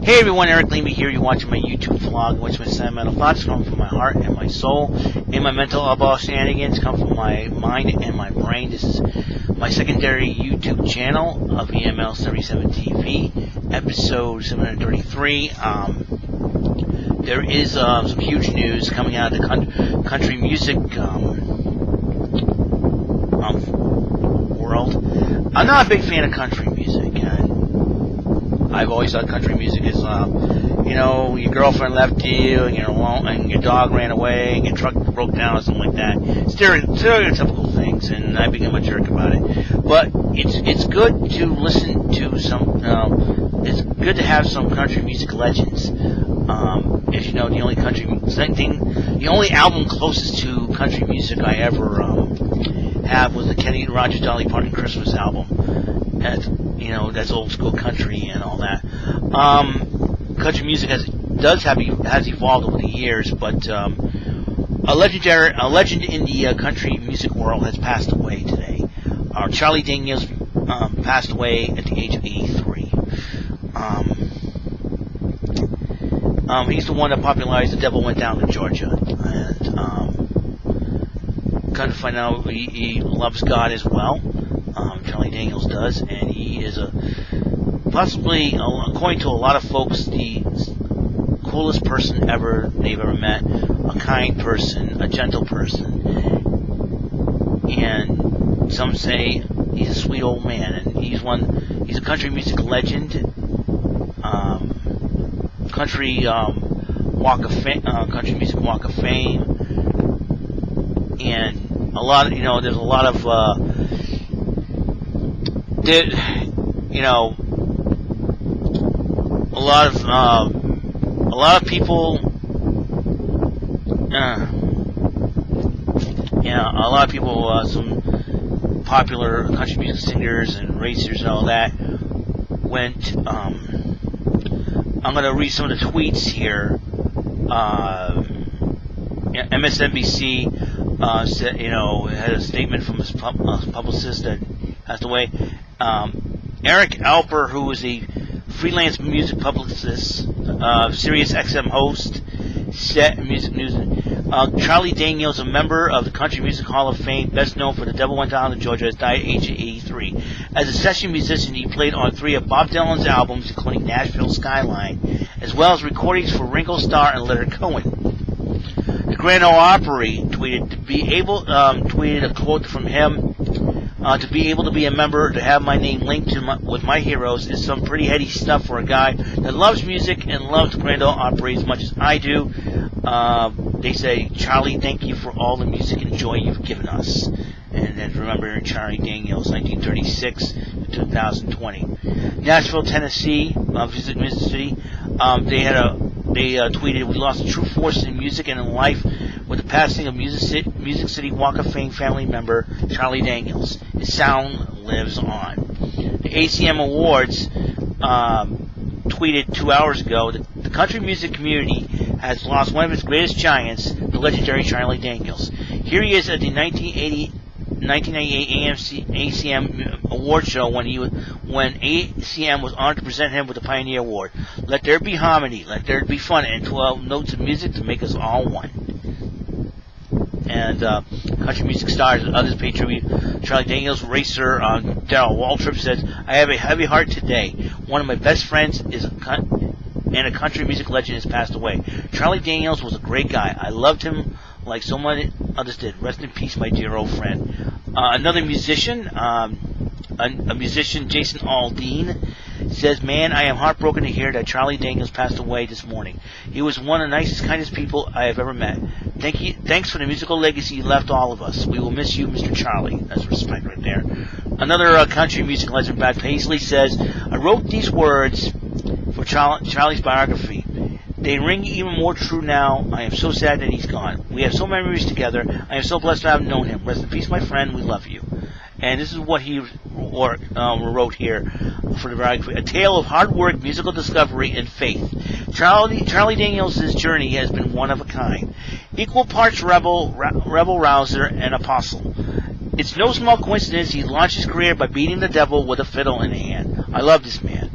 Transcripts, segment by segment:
Hey everyone, Eric Levy here. You're watching my YouTube vlog, which my sentimental thoughts come from my heart and my soul, and my mental eyeball shenanigans come from my mind and my brain. This is my secondary YouTube channel of EML77 TV, episode 733. There is some huge news coming out of the country music world. I'm not a big fan of country music. I've always thought country music is, your girlfriend left you, and your dog ran away, and your truck broke down, or something like that. Stereotypical things, and I became a jerk about it. But it's good to listen to some. It's good to have some country music legends. As you know, the only album closest to country music I ever have was the Kenny Rogers Dolly Parton Christmas album. That's old school country and all that. Country music has evolved over the years, but a legend in the country music world has passed away today. Charlie Daniels passed away at the age of 83. He's the one that popularized "The Devil Went Down to Georgia," and kind of find out he loves God as well. Charlie Daniels does, and he is possibly, according to a lot of folks, the coolest person they've ever met. A kind person, a gentle person, and some say he's a sweet old man. And he's a country music legend, country music Walk of Fame, and there's a lot of a lot of people, some popular country music singers and racers and all that went. I'm going to read some of the tweets here. MSNBC said, had a statement from his publicist that passed away. Eric Alper, who was a freelance music publicist, Sirius XM host, set music news. Charlie Daniels, a member of the Country Music Hall of Fame, best known for "The Devil Went Down to Georgia," has died at the age of 83. As a session musician, he played on 3 of Bob Dylan's albums, including Nashville Skyline, as well as recordings for Ringo Starr and Leonard Cohen. The Grand Ole Opry tweeted a quote from him. To be able to be a member, to have my name linked with my heroes is some pretty heady stuff for a guy that loves music and loves Grand Ole Opry as much as I do. They say, Charlie, thank you for all the music and joy you've given us. And then remember Charlie Daniels, 1936 to 2020. Nashville, Tennessee, Music City. They tweeted, "We lost a true force in music and in life with the passing of Music City Walk of Fame family member Charlie Daniels. His sound lives on." The ACM Awards tweeted 2 hours ago that the country music community has lost one of its greatest giants, the legendary Charlie Daniels. Here he is at the 1998 ACM Award show when ACM was honored to present him with the Pioneer Award. Let there be harmony, let there be fun, and 12 notes of music to make us all one. And country music stars and others pay tribute. Charlie Daniels, racer Darrell Waltrip says, "I have a heavy heart today. One of my best friends and a country music legend has passed away. Charlie Daniels was a great guy. I loved him like so many others did. Rest in peace, my dear old friend." Another musician, Jason Aldean, says, "Man, I am heartbroken to hear that Charlie Daniels passed away this morning. He was one of the nicest, kindest people I have ever met. Thanks for the musical legacy you left all of us. We will miss you, Mr. Charlie." That's respect right there. Another country music legend, Brad Paisley, says, "I wrote these words for Charlie's biography. They ring even more true now. I am so sad that he's gone. We have so many memories together. I am so blessed to have known him. Rest in peace, my friend. We love you." And this is what he wrote here for the biography: "A tale of hard work, musical discovery, and faith. Charlie Daniels' journey has been one of a kind. Equal parts rebel rouser, and apostle. It's no small coincidence he launched his career by beating the devil with a fiddle in hand. I love this man.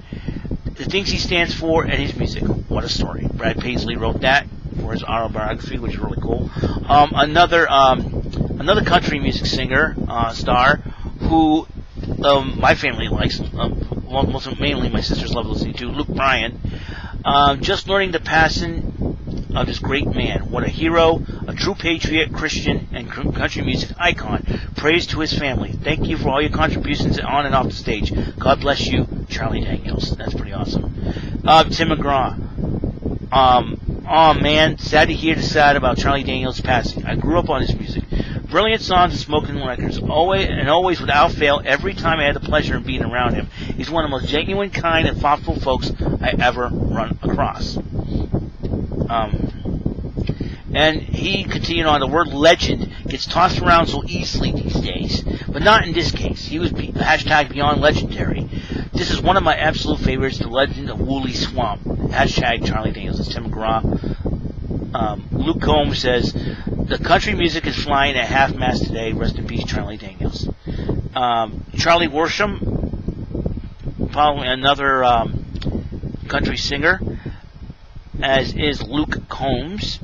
the things he stands for, and his music. What a story. Brad Paisley wrote that for his autobiography, which is really cool. Another country music singer, star, who my family likes, mainly my sisters love listening to, Luke Bryan. Just learning the passing of this great man. What a hero, a true patriot, Christian, and country music icon. Praise to his family. Thank you for all your contributions on and off the stage. God bless you, Charlie Daniels. That's pretty awesome. Tim McGraw. Oh man, sad to hear the sad about Charlie Daniels passing. I grew up on his music. Brilliant songs and smoking records. Always without fail, every time I had the pleasure of being around him. He's one of the most genuine, kind, and thoughtful folks I ever run across. And he continued on, the word legend gets tossed around so easily these days, but not in this case. He was hashtag beyond legendary. This is one of my absolute favorites, the legend of Wooley Swamp. Hashtag Charlie Daniels. It's Tim McGraw. Luke Combs says, the country music is flying at half-mast today. Rest in peace, Charlie Daniels. Charlie Worsham, probably another country singer, as is Luke Combs.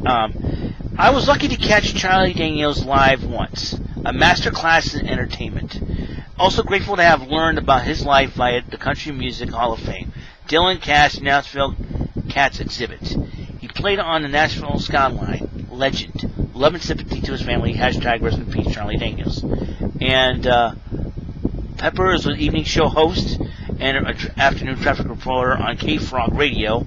I was lucky to catch Charlie Daniels live once. A master class in entertainment. Also grateful to have learned about his life via the Country Music Hall of Fame. Dylan Cass, Nashville Cats exhibit. He played on the Nashville Skyline. Legend. Love and sympathy to his family. Hashtag rest in peace, Charlie Daniels. And Pepper is an evening show host and an afternoon traffic reporter on K-Frog Radio.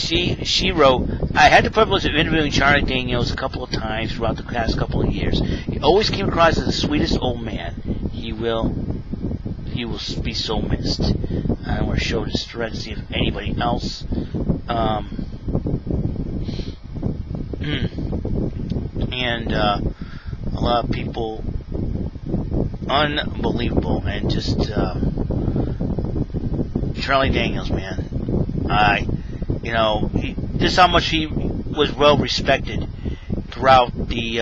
She wrote, I had the privilege of interviewing Charlie Daniels a couple of times throughout the past couple of years. He always came across as the sweetest old man. He will be so missed. I want to show this thread to see if anybody else. And a lot of people, unbelievable, and just Charlie Daniels, man. This is how much he was well respected throughout the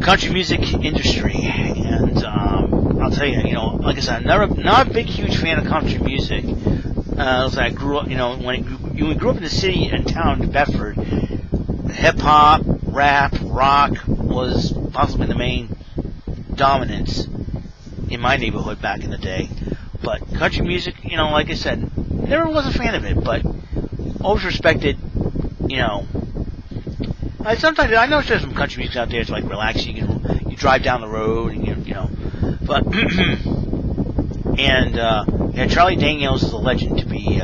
country music industry, and I'll tell you, like I said, I'm not a big, huge fan of country music. I grew up, when we grew up in the city and town in Bedford, hip hop, rap, rock was possibly the main dominance in my neighborhood back in the day. But country music, like I said, never was a fan of it, but always respected, sometimes I know there's some country music out there. It's like relaxing. You drive down the road, and but and Charlie Daniels is a legend to be,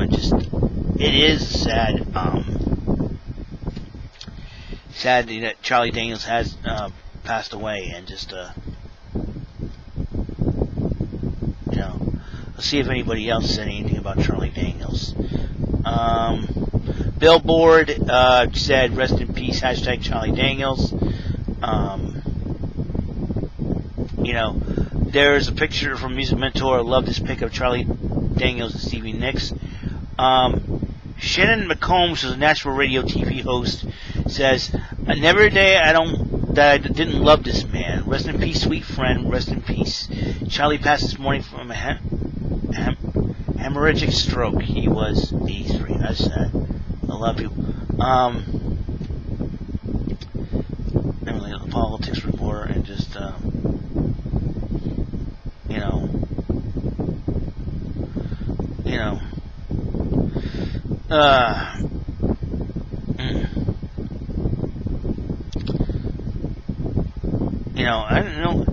and just it is sad, sad that Charlie Daniels has passed away, and just let's see if anybody else said anything about Charlie Daniels. Billboard said rest in peace, hashtag Charlie Daniels. There's a picture from Music Mentor. I love this pic of Charlie Daniels and Stevie Nicks. Shannon McCombs, who's a Nashville radio TV host, says, never a day I didn't love this man. Rest in peace, sweet friend. Rest in peace. Charlie passed this morning from a hemorrhagic stroke. He was E3. That's sad. I love you. Emily, the politics reporter, and just I don't know.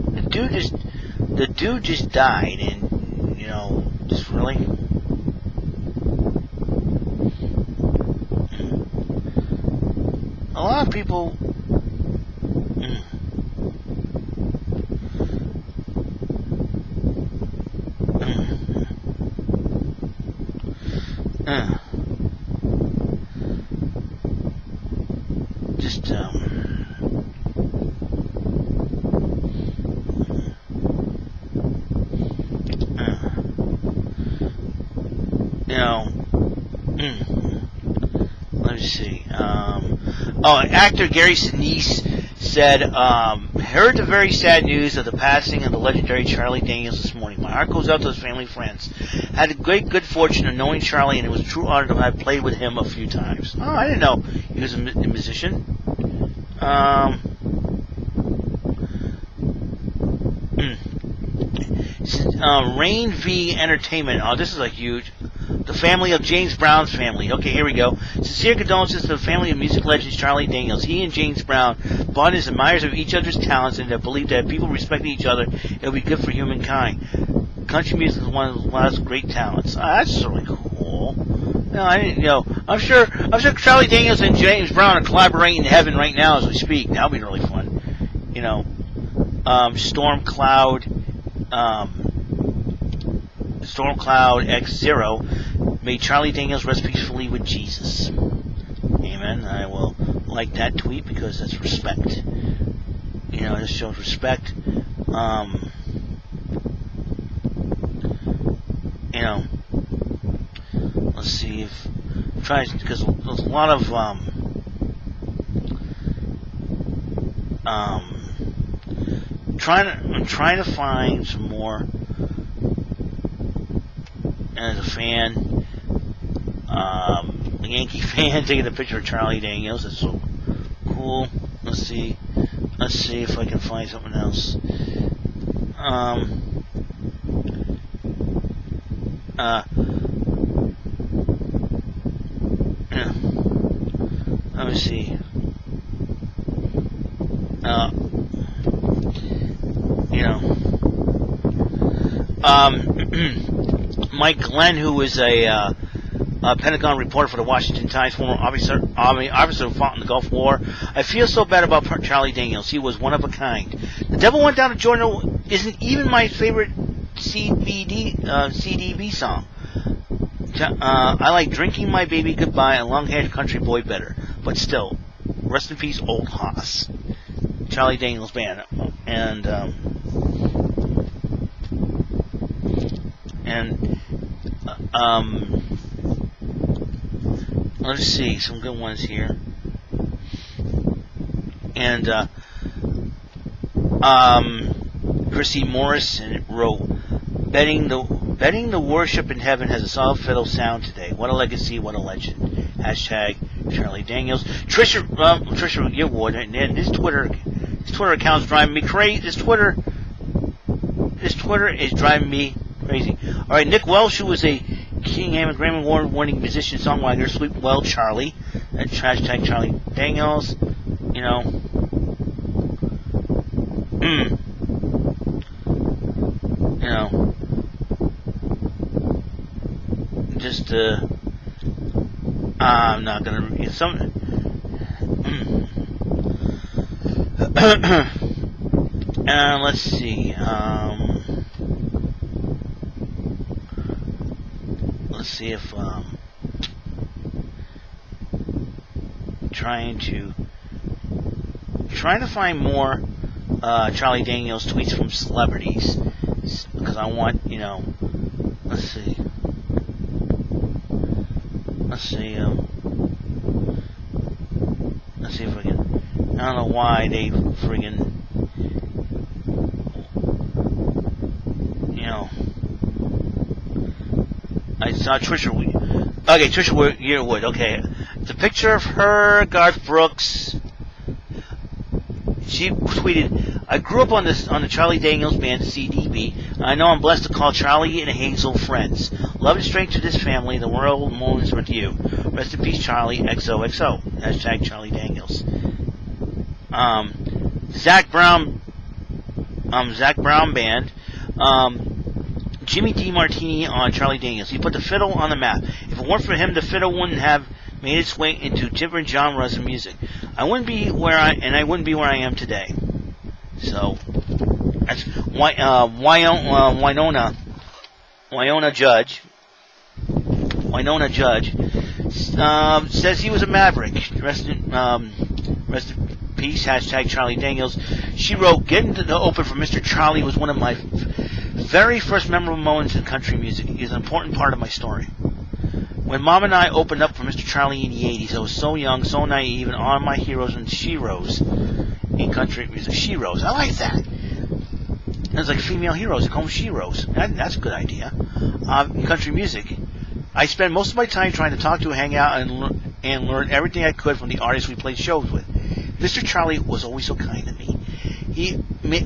The dude just died, and just really. A lot of people. Just you know, let me see. Actor Gary Sinise said, heard the very sad news of the passing of the legendary Charlie Daniels this morning. My heart goes out to his family and friends. Had a great good fortune of knowing Charlie, and it was a true honor to have played with him a few times. Oh, I didn't know he was a musician. Rain V Entertainment. Oh, this is like huge. The family of James Brown's family. Okay, here we go. Sincere condolences to the family of music legends Charlie Daniels. He and James Brown bond as admirers of each other's talents and believe that if people respect each other, it'll be good for humankind. Country music is one of the last great talents. That's really cool. No, I didn't know. I'm sure Charlie Daniels and James Brown are collaborating in heaven right now as we speak. That'll be really fun. You know, Storm Cloud X0 may Charlie Daniels rest peacefully with Jesus. Amen. I will like that tweet because that's respect. You know, this shows respect. You know, let's see if tries because there's a lot of I'm trying to find some more. As a fan, a Yankee fan taking a picture of Charlie Daniels. That's so cool. Let's see if I can find something else. Let me see. You know. Mike Glenn, who is a Pentagon reporter for the Washington Times, former officer who fought in the Gulf War. I feel so bad about Charlie Daniels. He was one of a kind. The Devil Went Down to Georgia isn't even my favorite CDB song. I like Drinking My Baby Goodbye and Long-Haired Country Boy better. But still, rest in peace, Old Hoss. Charlie Daniels Band. Let's see, some good ones here. And Chrissy Morrison wrote, betting the worship in heaven has a solid fiddle sound today. What a legacy, what a legend. Hashtag Charlie Daniels. Trisha Yearwood, and his Twitter account's driving me crazy. This Twitter is driving me crazy. All right, Nick Welsh, who was a King Am Grammy Award-winning musician, songwriter, Sleep Well, Charlie. That's hashtag Charlie Daniels. You know. You know. Just I'm not gonna read some. Let's see. Let's see if trying to find more Charlie Daniels tweets from celebrities because I want, you know. Let's see if I can. I don't know why they friggin', you know. I saw Trisha. Okay, Trisha Yearwood. Okay, the picture of her, Garth Brooks. She tweeted, "I grew up on the Charlie Daniels Band CDB. I know I'm blessed to call Charlie and Hazel friends. Love and strength to this family. The world mourns with you. Rest in peace, Charlie. XOXO. Hashtag Charlie Daniels." Zach Brown Band. Jimmy DiMartini on Charlie Daniels. He put the fiddle on the map. If it weren't for him, the fiddle wouldn't have made its way into different genres of music. I wouldn't be where I am today. So that's Winona Judge. Winona Judge, says he was a maverick. Rest in peace, hashtag Charlie Daniels. She wrote, getting to the open for Mr. Charlie was one of my very first memorable moments in country music. It is an important part of my story. When Mom and I opened up for Mr. Charlie in the 80s, I was so young, so naive, and all my heroes and sheroes in country music. Sheroes, I like that. It's like female heroes, they call them sheroes. That's a good idea. In country music, I spent most of my time trying to talk to, hang out, and learn everything I could from the artists we played shows with. Mr. Charlie was always so kind to me. He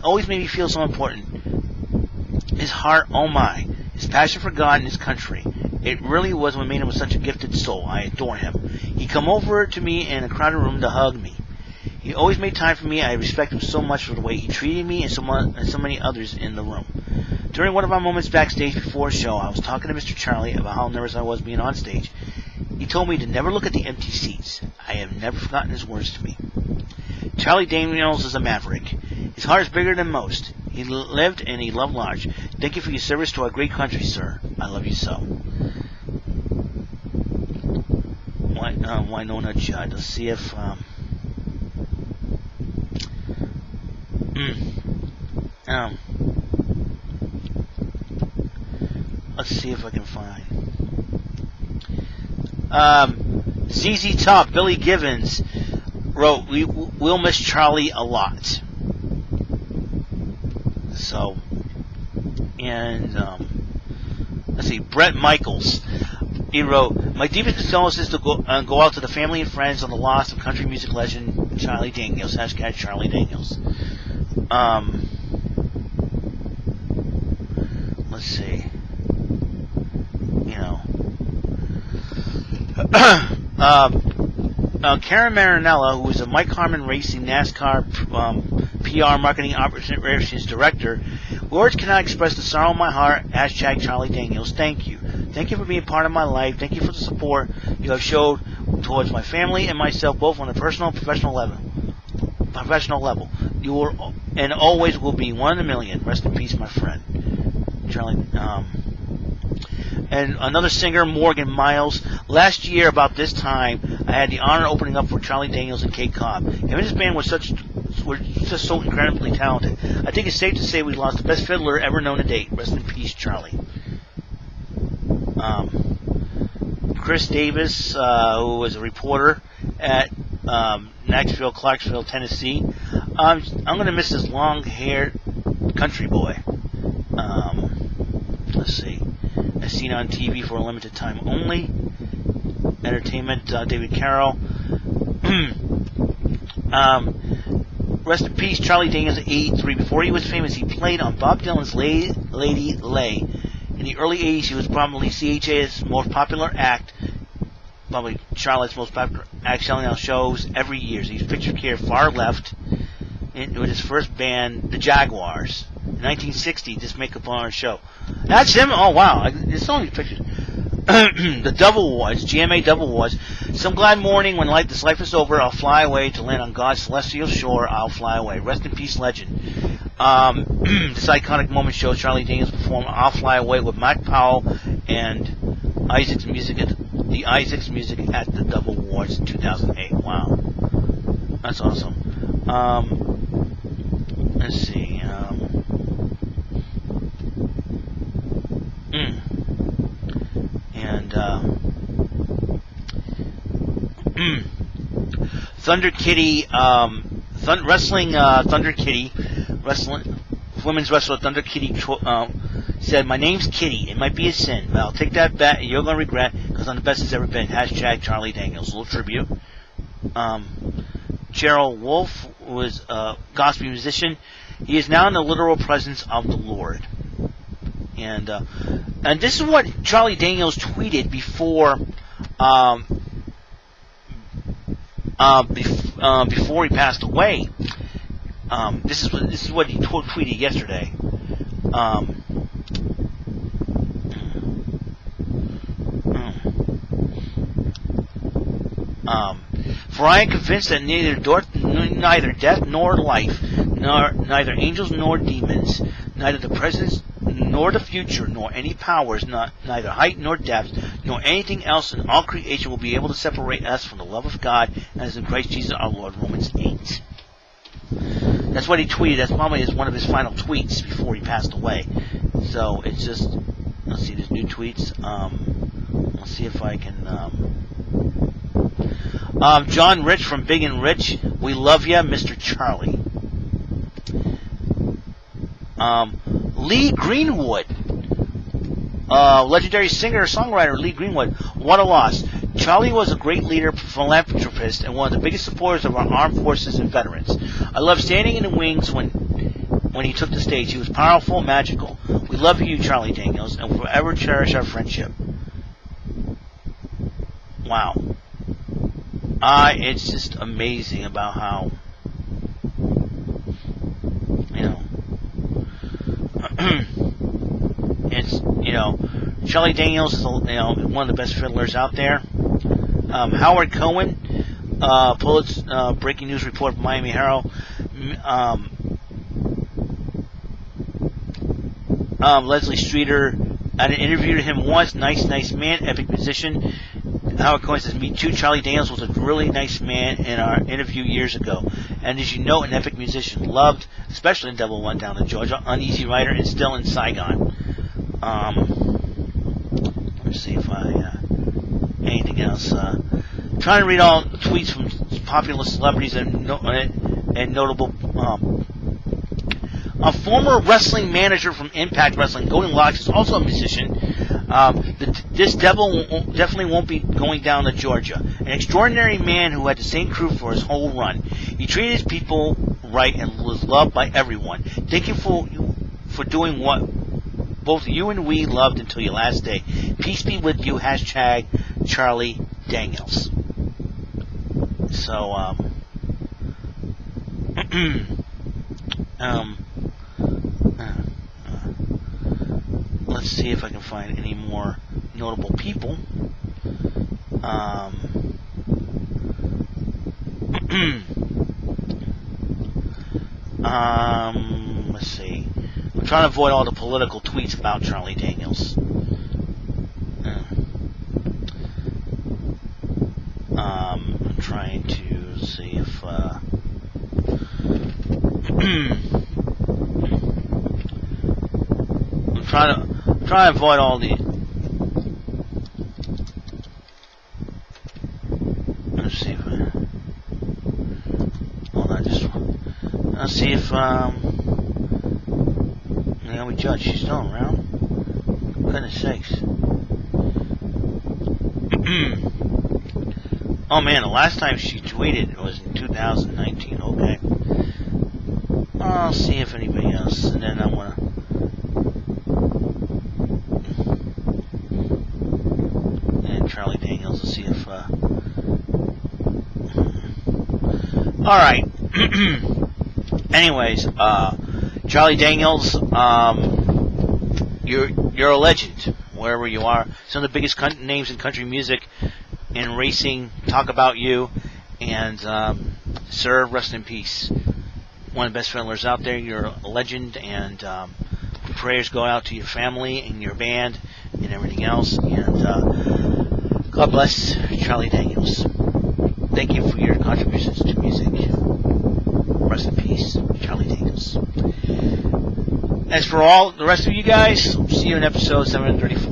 always made me feel so important. His heart, oh my, his passion for God and his country. It really was what made him such a gifted soul. I adore him. He'd come over to me in a crowded room to hug me. He always made time for me. I respect him so much for the way he treated me and so many others in the room. During one of our moments backstage before a show, I was talking to Mr. Charlie about how nervous I was being on stage. He told me to never look at the empty seats. I have never forgotten his words to me. Charlie Daniels is a maverick. His heart is bigger than most. He lived and he loved large. Thank you for your service to our great country, sir. I love you so. Winona Judd. Let's see if let's see if I can find ZZ Top. Billy Givens wrote, we'll miss Charlie a lot. So, and let's see, Brett Michaels. He wrote, my deepest condolences to go out to the family and friends on the loss of country music legend Charlie Daniels. Hashtag Charlie Daniels. Let's see. Karen Marinella, who is a Mike Harmon Racing NASCAR PR Marketing Operations Director, words cannot express the sorrow in my heart. Hashtag Charlie Daniels. Thank you. Thank you for being part of my life. Thank you for the support you have showed towards my family and myself, both on a personal and professional level. You were and always will be one in a million. Rest in peace, my friend. Charlie. And another singer, Morgan Miles. Last year, about this time, I had the honor of opening up for Charlie Daniels and Kate Cobb. Him and his band were just so incredibly talented. I think it's safe to say we lost the best fiddler ever known to date. Rest in peace, Charlie. Chris Davis, who was a reporter at Knoxville, Clarksville, Tennessee. I'm going to miss this long-haired country boy. Let's see. As seen on TV for a limited time only. Entertainment, David Carroll. Rest in peace, Charlie Daniels at 83. Before he was famous, he played on Bob Dylan's Lady Lay. In the early 80s, he was probably CHA's most popular act, probably Charlotte's most popular act, selling out shows every year. So he's pictured here far left with his first band, the Jaguars. In 1960, just make up on our show. That's him? Oh, wow. There's so many pictures. The Double Awards, GMA Double Awards. Some glad morning when this life is over, I'll fly away to land on God's celestial shore. I'll fly away. Rest in peace, legend. This iconic moment shows Charlie Daniels perform I'll Fly Away with Matt Powell and Isaac's Music at the Double Awards in 2008. Wow. That's awesome. Let's see. Thunder Kitty, Thunder Kitty, women's wrestler Thunder Kitty said, my name's Kitty. It might be a sin, but I'll take that bet and you're going to regret because I'm the best it's ever been. Hashtag Charlie Daniels. A little tribute. Gerald Wolf was a gospel musician. He is now in the literal presence of the Lord. And this is what Charlie Daniels tweeted before before he passed away. This is what he tweeted yesterday. For I am convinced that neither death nor life, neither angels nor demons, neither the presence nor the future, nor any powers, neither height nor depth, nor anything else in all creation will be able to separate us from the love of God as in Christ Jesus our Lord. Romans 8. That's what he tweeted. That's probably one of his final tweets before he passed away. So it's just, let's see, there's new tweets. Let's see if I can. John Rich from Big and Rich. We love ya, Mr. Charlie. Lee Greenwood. Legendary singer-songwriter Lee Greenwood. What a loss. Charlie was a great leader, philanthropist, and one of the biggest supporters of our armed forces and veterans. I love standing in the wings when he took the stage. He was powerful and magical. We love you, Charlie Daniels, and will forever cherish our friendship. Wow. It's just amazing about how, it's, Charlie Daniels is, one of the best fiddlers out there. Howard Cohen, Pulitzer, breaking news report from Miami Herald. Leslie Streeter, I interviewed him once. Nice man, epic musician. Howard Cohen says, me too. Charlie Daniels was a really nice man in our interview years ago. And as you know, an epic musician. Loved, especially in Devil Went Down to Georgia. Uneasy writer and still in Saigon. Let's see if anything else. Trying to read all the tweets from popular celebrities and notable. A former wrestling manager from Impact Wrestling, Golden Locks, is also a musician. This devil definitely won't be going down to Georgia. An extraordinary man who had the same crew for his whole run. He treated his people right and was loved by everyone. Thank you for doing what both you and we loved until your last day. Peace be with you. Hashtag Charlie Daniels. So, let's see if I can find any more notable people. Let's see. I'm trying to avoid all the political tweets about Charlie Daniels. I'm trying to see if I'm trying to avoid all the. Let's see if hold on, let's see if Naomi Judge, she's still around. For goodness sakes. Oh man, the last time she tweeted was in 2019. Okay. I'll see if anybody else, and then I want to. And Charlie Daniels, let's see if. All right. Anyways, Charlie Daniels, you're a legend wherever you are. Some of the biggest names in country music and racing talk about you, and sir, rest in peace. One of the best fiddlers out there. You're a legend, and prayers go out to your family and your band and everything else. And God bless Charlie Daniels. Thank you for your contributions to music. Rest in peace, Charlie Daniels. As for all the rest of you guys, see you in episode 734.